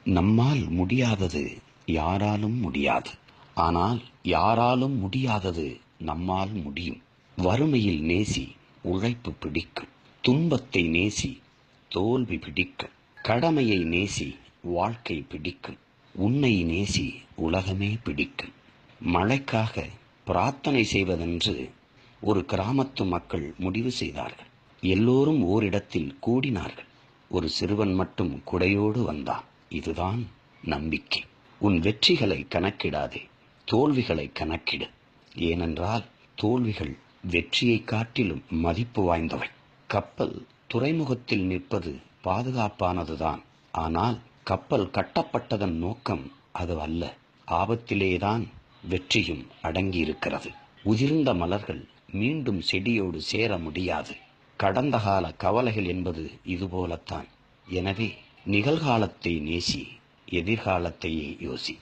நம்மால் முடியாதது யாராலும் முடியாது. ஆனால் யாராலும் முடியாதது நம்மால் முடியும். வறுமையில் நேசி, உழைப்பு பிடிக்கும். துன்பத்தை நேசி, தோல்வி பிடிக்கும். கடமையை நேசி, வாழ்க்கை பிடிக்கும். உன்னை நேசி, உலகமே பிடிக்கும். மழைக்காக பிரார்த்தனை செய்வதென்று ஒரு கிராமத்து மக்கள் முடிவு செய்தார்கள். எல்லோரும் ஓரிடத்தில் கூடினார்கள். ஒரு சிறுவன் மட்டும் குடையோடு வந்தான். இதுதான் நம்பிக்கை. உன் வெற்றிகளை கணக்கிடாதே, தோல்விகளை கணக்கிடு. ஏனென்றால் தோல்விகள் வெற்றியை காட்டிலும் மதிப்பு வாய்ந்தவை. கப்பல் துறைமுகத்தில் நிற்பது பாதுகாப்பானதுதான். ஆனால் கப்பல் கட்டப்பட்டதன் நோக்கம் அது அல்ல. ஆபத்திலேதான் வெற்றியும் அடங்கியிருக்கிறது. உதிர்ந்த மலர்கள் மீண்டும் செடியோடு சேர முடியாது. கடந்த கால கவலைகள் என்பது இதுபோலத்தான். எனவே நிகழ்காலத்தை நேசி, எதிர்காலத்தையே யோசி.